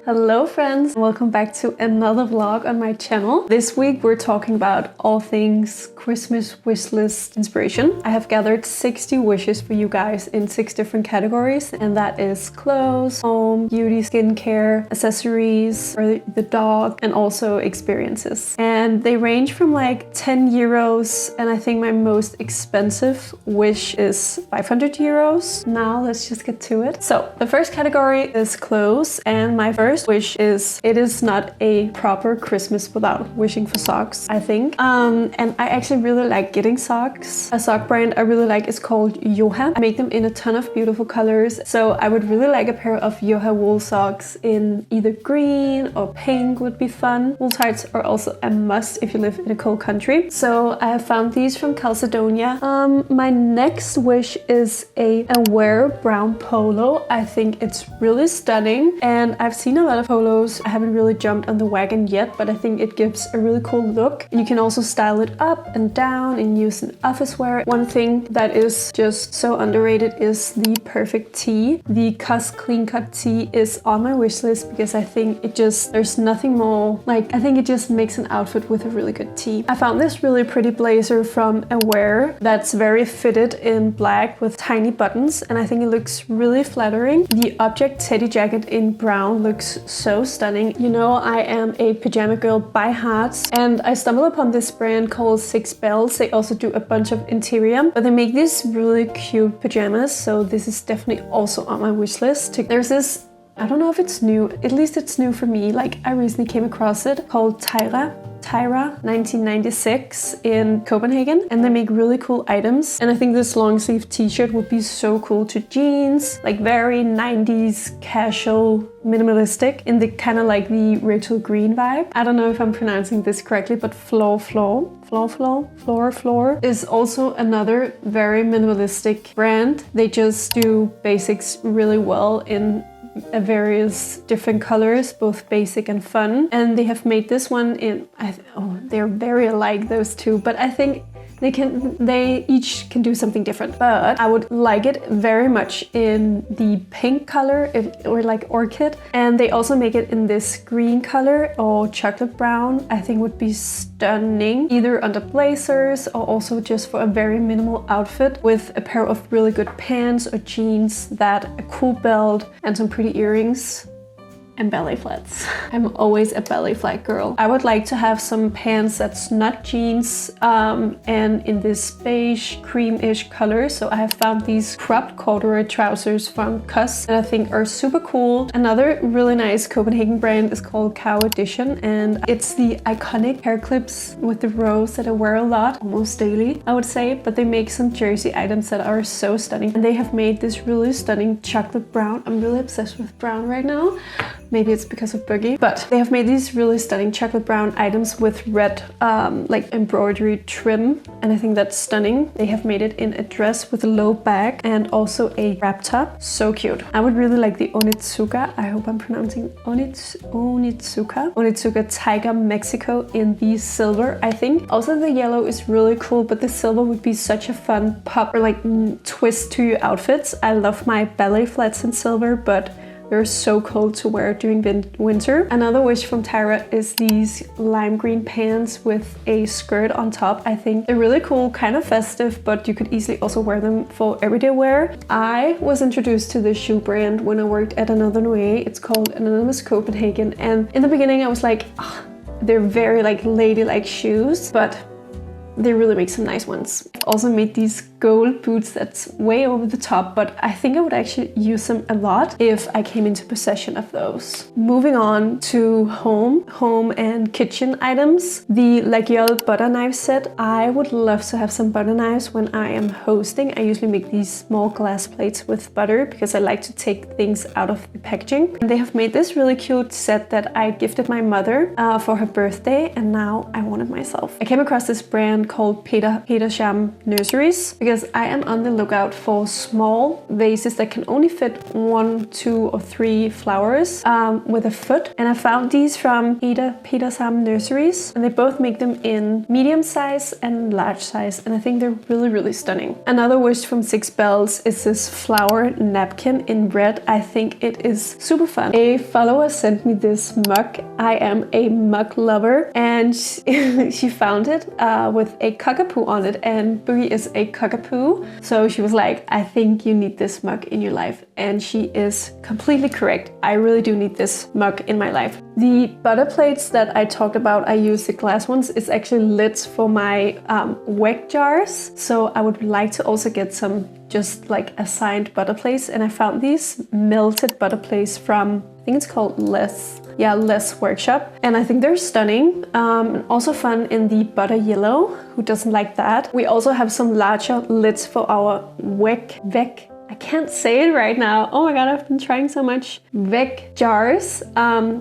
Hello friends, welcome back to another vlog on my channel. This week we're talking about all things Christmas wishlist inspiration. I have gathered 60 wishes for you guys in 6 different categories, and that is clothes, home, beauty, skincare, accessories for the dog, and also experiences. And they range from like 10 euros, and I think my most expensive wish is 500 euros. Now let's just get to it. So the first category is clothes, and my first wish is it is not a proper Christmas without wishing for socks, I think. And I actually really like getting socks. A sock brand I really like is called Hehe. I make them in a ton of beautiful colors, so I would really like a pair of Hehe wool socks in either green or pink would be fun. Wool tights are also a must if you live in a cold country. So I have found these from Caledonia. My next wish is a wear brown polo. I think it's really stunning, and I've seen a lot of polos. I haven't really jumped on the wagon yet, but I think it gives a really cool look. You can also style it up and down and use in office wear. One thing that is just so underrated is the perfect tee. The Cuss clean cut tee is on my wish list because I think there's nothing more, like, I think it just makes an outfit with a really good tee. I found this really pretty blazer from Aware that's very fitted in black with tiny buttons, and I think it looks really flattering. The Object teddy jacket in brown looks so stunning. You know, I am a pajama girl by heart, and I stumbled upon this brand called Six Bells. They also do a bunch of interior, but they make these really cute pajamas, so this is definitely also on my wish list. There's this, I don't know if it's new, at least it's new for me, like I recently came across it, called Tyra 1996 in Copenhagen, and they make really cool items. And I think this long sleeve t-shirt would be so cool to jeans, like very 90s casual minimalistic in the kind of like the Rachel Green vibe. I don't know if I'm pronouncing this correctly, but Floor is also another very minimalistic brand. They just do basics really well in various different colors, both basic and fun. And they have made this one in, they're very alike, those two, but I think they each can do something different. But I would like it very much in the pink color or like orchid. And they also make it in this green color or chocolate brown. I think would be stunning, either under blazers or also just for a very minimal outfit with a pair of really good pants or jeans, a cool belt, and some pretty earrings. And ballet flats. I'm always a ballet flat girl. I would like to have some pants that's not jeans and in this beige cream-ish color. So I have found these cropped corduroy trousers from Cuss that I think are super cool. Another really nice Copenhagen brand is called Cow Edition, and it's the iconic hair clips with the rose that I wear a lot, almost daily I would say, but they make some jersey items that are so stunning. And they have made this really stunning chocolate brown. I'm really obsessed with brown right now. Maybe it's because of Boogie, but they have made these really stunning chocolate brown items with red like embroidery trim, and I think that's stunning. They have made it in a dress with a low back and also a wrap top. So cute. I would really like the Onitsuka, I hope I'm pronouncing Onitsuka Tiger Mexico in the silver, I think. Also the yellow is really cool, but the silver would be such a fun pop or like twist to your outfits. I love my ballet flats in silver, but they're so cold to wear during winter. Another wish from Tyra is these lime green pants with a skirt on top. I think they're really cool, kind of festive, but you could easily also wear them for everyday wear. I was introduced to this shoe brand when I worked at another Noe. It's called Anonymous Copenhagen, and in the beginning I was like, oh, they're very like ladylike shoes, but they really make some nice ones. Also made these gold boots that's way over the top, but I think I would actually use them a lot if I came into possession of those. Moving on to home and kitchen items. The Laguiole butter knife set. I would love to have some butter knives when I am hosting. I usually make these small glass plates with butter because I like to take things out of the packaging. And they have made this really cute set that I gifted my mother for her birthday, and now I want it myself. I came across this brand called Petersham Nurseries because I am on the lookout for small vases that can only fit 1, 2 or 3 flowers with a foot. And I found these from Petersham Nurseries, and they both make them in medium size and large size, and I think they're really, really stunning. Another wish from 6 Bells is this flower napkin in red. I think it is super fun. A follower sent me this mug. I am a mug lover, and she found it with a cockapoo on it, and Boogie is a cockapoo. So she was like, I think you need this mug in your life. And she is completely correct. I really do need this mug in my life. The butter plates that I talked about, I use the glass ones. It's actually lids for my wek jars. So I would like to also get some just like assigned butter plates. And I found these melted butter plates from, I think it's called Les Workshop, and I think they're stunning. Also fun in the butter yellow. Who doesn't like that? We also have some larger lids for our wek. I can't say it right now. Oh my god, I've been trying so much. Wek jars,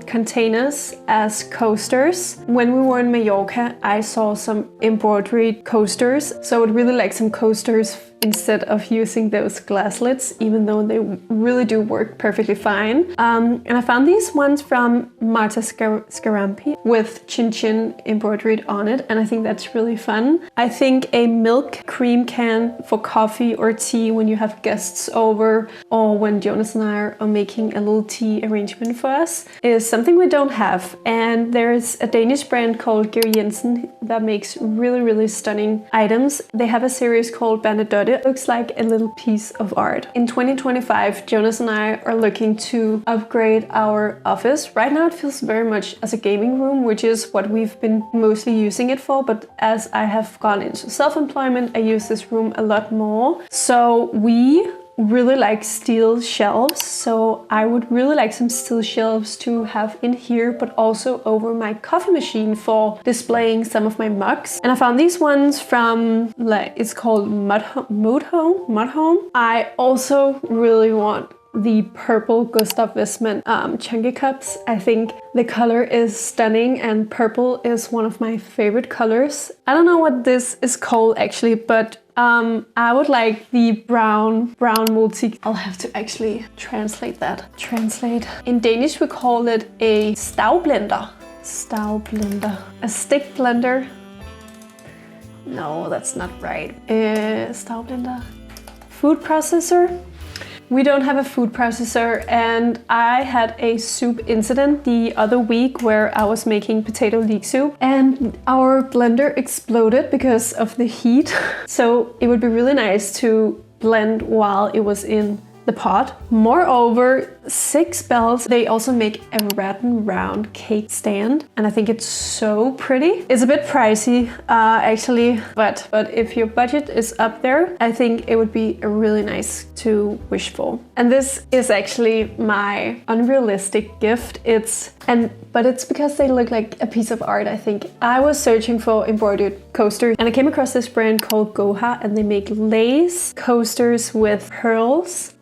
containers as coasters. When we were in Mallorca, I saw some embroidered coasters. So I would really like some coasters instead of using those glass lids, even though they really do work perfectly fine. And I found these ones from Marta Scarampi with Chin Chin embroidered on it, and I think that's really fun. I think a milk cream can for coffee or tea when you have guests over, or when Jonas and I are making a little tea arrangement for us, is something we don't have. And there's a Danish brand called Georg Jensen that makes really, really stunning items. They have a series called Bernadotte. It looks like a little piece of art. In 2025, Jonas and I are looking to upgrade our office. Right now it feels very much as a gaming room, which is what we've been mostly using it for, but as I have gone into self-employment, I use this room a lot more. So we really like steel shelves, so I would really like some steel shelves to have in here, but also over my coffee machine for displaying some of my mugs. And I found these ones from, like, it's called Mud Home. I also really want the purple Gustav Westman chunky cups. I think the color is stunning, and purple is one of my favorite colors. I don't know what this is called actually, but I would like the brown multi. I'll have to actually translate that. In Danish we call it a stavblender. A stick blender. No, that's not right. Stavblender. Food processor. We don't have a food processor, and I had a soup incident the other week where I was making potato leek soup and our blender exploded because of the heat. So it would be really nice to blend while it was in the pot. Moreover, 6 Bells, they also make a rattan round cake stand, and I think it's so pretty. It's a bit pricey actually, but if your budget is up there, I think it would be really nice to wish for. And this is actually my unrealistic gift. But it's because they look like a piece of art, I think. I was searching for embroidered coasters, and I came across this brand called Goha, and they make lace coasters with pearls.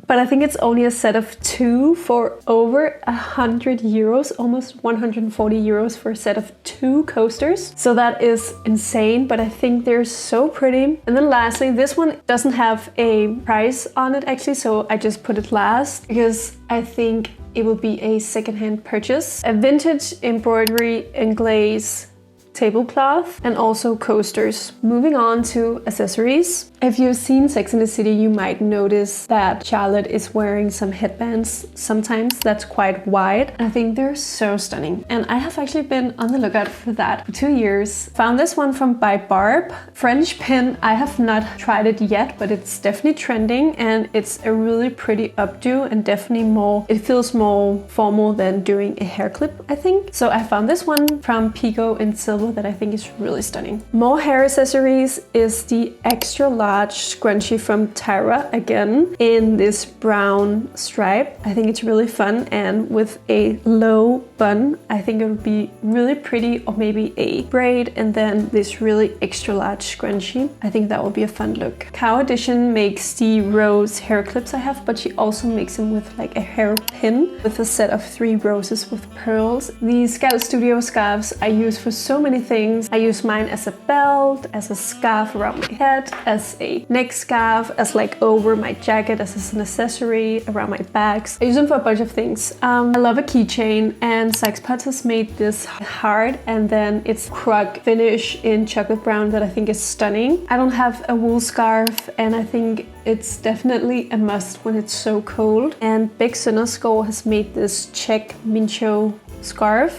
But I think it's only a set of 2 for over 100 euros, almost 140 euros for a set of 2 coasters. So that is insane, but I think they're so pretty. And then lastly, this one doesn't have a price on it actually, so I just put it last because I think it will be a secondhand purchase. A vintage embroidery and glaze tablecloth, and also coasters. Moving on to accessories. If you've seen Sex and the City, you might notice that Charlotte is wearing some headbands sometimes that's quite wide. I think they're so stunning, and I have actually been on the lookout for that for 2 years. Found this one from By Barb. French pin. I have not tried it yet, but it's definitely trending, and it's a really pretty updo, and definitely it feels more formal than doing a hair clip, I think. So I found this one from Pico in silver that I think is really stunning. More hair accessories is the extra large scrunchie from Tyra, again in this brown stripe. I think it's really fun, and with a low bun, I think it would be really pretty, or maybe a braid and then this really extra large scrunchie. I think that would be a fun look. Cow Edition makes the rose hair clips I have, but she also makes them with like a hair pin with a set of 3 roses with pearls. These Scal Studio scarves I use for so many many things. I use mine as a belt, as a scarf around my head, as a neck scarf, as like over my jacket, as an accessory around my bags. I use them for a bunch of things. I love a keychain, and Saxpat has made this heart and then it's crug finish in chocolate brown that I think is stunning. I don't have a wool scarf, and I think it's definitely a must when it's so cold. And Big Sønderskov has made this check mincho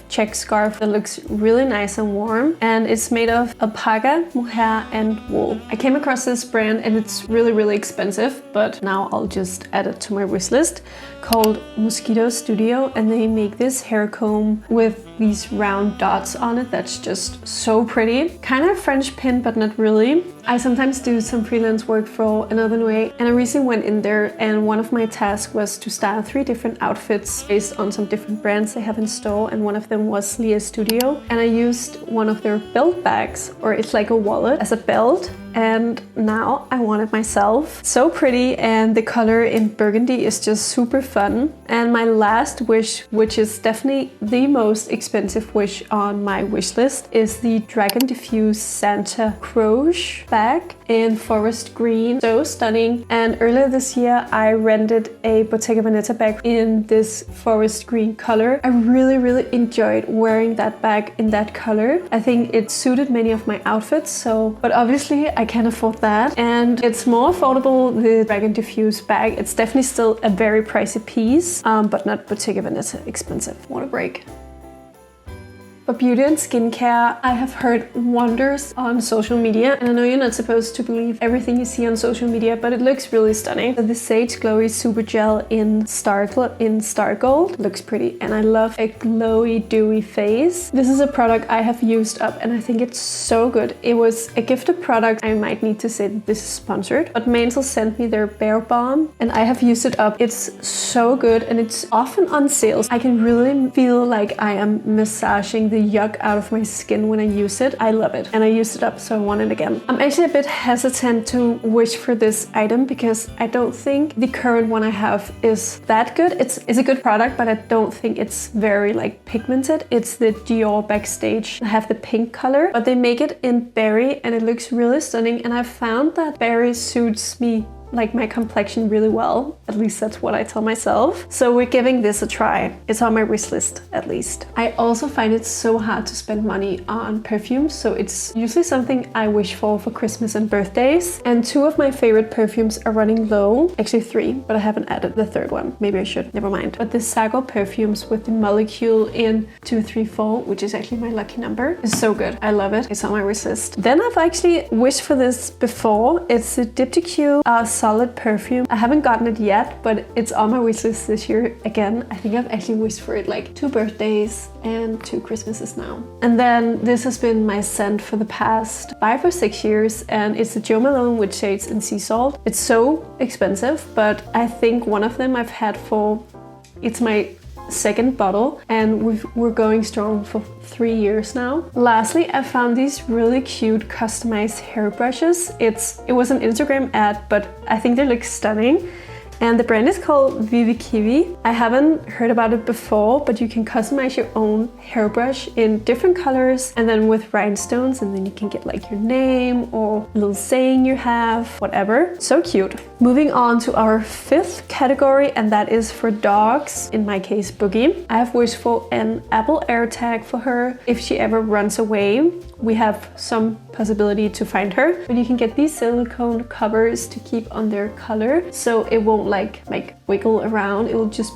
check scarf that looks really nice and warm, and it's made of alpaca, mohair and wool. I came across this brand and it's really expensive, but now I'll just add it to my wish list, called Mosquito Studio, and they make this hair comb with these round dots on it that's just so pretty. Kind of French pin, but not really. I sometimes do some freelance work for Another Way, and I recently went in there, and one of my tasks was to style 3 different outfits based on some different brands they have in store, and one of them was Lia Studio, and I used one of their belt bags, or it's like a wallet, as a belt. And now I want it myself. So pretty, and the color in burgundy is just super fun. And my last wish, which is definitely the most expensive wish on my wish list, is the Dragon Diffuse Santa Croche bag in forest green. So stunning. And earlier this year I rented a Bottega Veneta bag in this forest green color. I really enjoyed wearing that bag in that color. I think it suited many of my outfits, but obviously I can't afford that, and it's more affordable, the Dragon Diffuse bag. It's definitely still a very pricey piece, but not Bottega Veneta expensive. What a break. For beauty and skincare, I have heard wonders on social media, and I know you're not supposed to believe everything you see on social media, but it looks really stunning. The Sage Glowy Super Gel in Star Gold looks pretty, and I love a glowy, dewy face. This is a product I have used up, and I think it's so good. It was a gifted product. I might need to say that this is sponsored, but Mansell sent me their Bare Balm, and I have used it up. It's so good, and it's often on sales. I can really feel like I am massaging the yuck out of my skin when I use it. I love it, and I used it up, so I want it again. I'm actually a bit hesitant to wish for this item because I don't think the current one I have is that good. It's a good product, but I don't think it's very like pigmented. It's the Dior Backstage. I have the pink color, but they make it in berry, and it looks really stunning, and I found that berry suits me, like my complexion, really well. At least that's what I tell myself. So we're giving this a try. It's on my wish list, at least. I also find it so hard to spend money on perfumes, so it's usually something I wish for Christmas and birthdays. And 2 of my favorite perfumes are running low. Actually 3, but I haven't added the 3rd one. Maybe I should, never mind. But the Sago perfumes with the molecule in 234, which is actually my lucky number, is so good. I love it. It's on my wish list. Then I've actually wished for this before. It's the Diptyque Solid perfume. I haven't gotten it yet, but it's on my wish list this year again. I think I've actually wished for it like 2 birthdays and 2 Christmases now. And then this has been my scent for the past 5 or 6 years, and it's the Jo Malone with shades in sea salt. It's so expensive, but I think one of them I've had for, it's my 2nd bottle, and we're going strong for 3 years now. Lastly, I found these really cute customized hairbrushes. It was an Instagram ad, but I think they look stunning. And the brand is called Vivi Kiwi. I haven't heard about it before, but you can customize your own hairbrush in different colors and then with rhinestones, and then you can get like your name or a little saying you have, whatever. So cute. Moving on to our 5th category, and that is for dogs, in my case Boogie. I have wished for an Apple AirTag for her. If she ever runs away, we have some possibility to find her. But you can get these silicone covers to keep on their collar, so it won't like wiggle around. It will just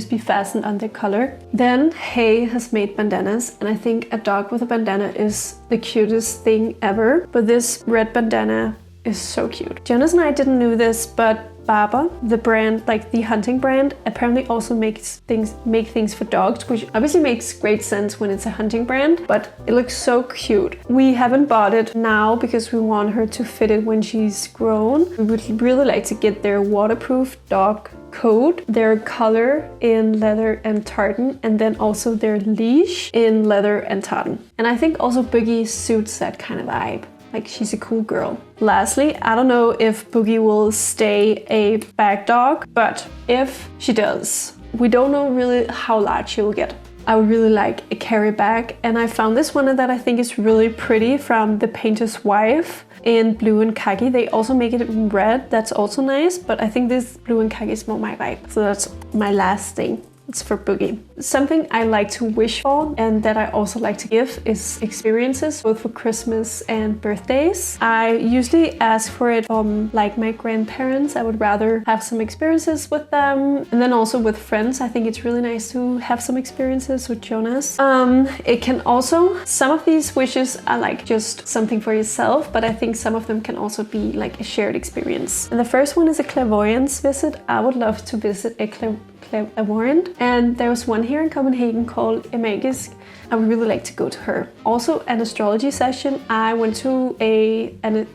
be fastened on their collar. Then hehe has made bandanas, and I think a dog with a bandana is the cutest thing ever. But this red bandana is so cute. Jonas and I didn't know this, but Baba, the brand, like the hunting brand, apparently also make things for dogs, which obviously makes great sense when it's a hunting brand, but it looks so cute. We haven't bought it now because we want her to fit it when she's grown. We would really like to get their waterproof dog coat, their collar in leather and tartan, and then also their leash in leather and tartan. And I think also Boogie suits that kind of vibe. Like, she's a cool girl. Lastly, I don't know if Boogie will stay a bag dog, but if she does, we don't know really how large she will get. I would really like a carry bag, and I found this one that I think is really pretty from The Painter's Wife in blue and khaki. They also make it in red, that's also nice, but I think this blue and khaki is more my vibe. So that's my last thing. It's for Boogie. Something I like to wish for and that I also like to give is experiences, both for Christmas and birthdays. I usually ask for it from like my grandparents. I would rather have some experiences with them. And then also with friends, I think it's really nice to have some experiences with Jonas. It can also, some of these wishes are like just something for yourself, but I think some of them can also be like a shared experience. And the first one is a clairvoyance visit. I would love to visit a clairvoyant, and there was one here in Copenhagen called Magisk. I would really like to go to her. Also an astrology session. I went to an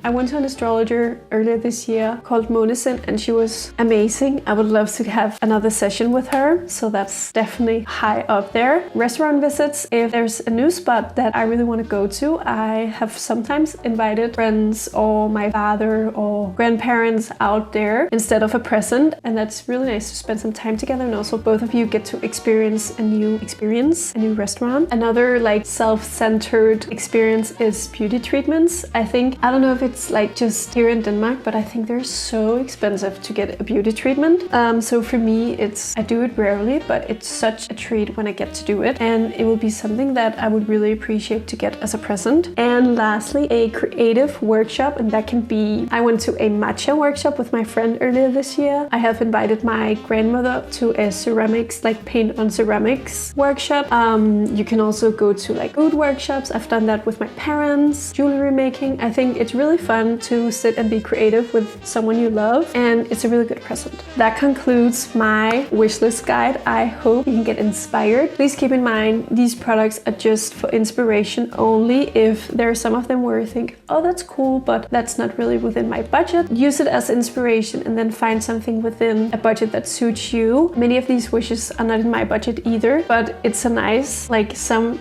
astrologer earlier this year called Månesen, and she was amazing. I would love to have another session with her, so that's definitely high up there. Restaurant visits. If there's a new spot that I really want to go to, I have sometimes invited friends or my father or grandparents out there instead of a present, and that's really nice to spend some time together, and also both of you get to experience a new restaurant. Another like self-centered experience is beauty treatments. I don't know if it's like just here in Denmark, but I think they're so expensive to get a beauty treatment. So for me, I do it rarely, but it's such a treat when I get to do it, and it will be something that I would really appreciate to get as a present. And lastly, a creative workshop, and that can be, I went to a matcha workshop with my friend earlier this year. I have invited my grandmother to a ceramics, like paint on ceramics workshop. You can also go to like food workshops. I've done that with my parents. Jewelry making. I think it's really fun to sit and be creative with someone you love, and it's a really good present. That concludes my wish list guide. I hope you can get inspired. Please keep in mind these products are just for inspiration only. If there are some of them where you think, oh, that's cool, but that's not really within my budget, use it as inspiration and then find something within a budget that suits you. Many of these wishes are not in my budget either, but it's a nice, like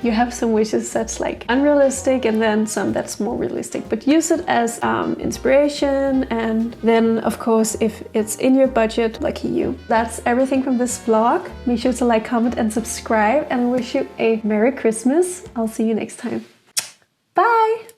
you have some wishes that's like unrealistic and then some that's more realistic, but use it as inspiration. And then of course, if it's in your budget, lucky you. That's everything from this vlog. Make sure to like, comment and subscribe, and wish you a Merry Christmas. I'll see you next time. Bye!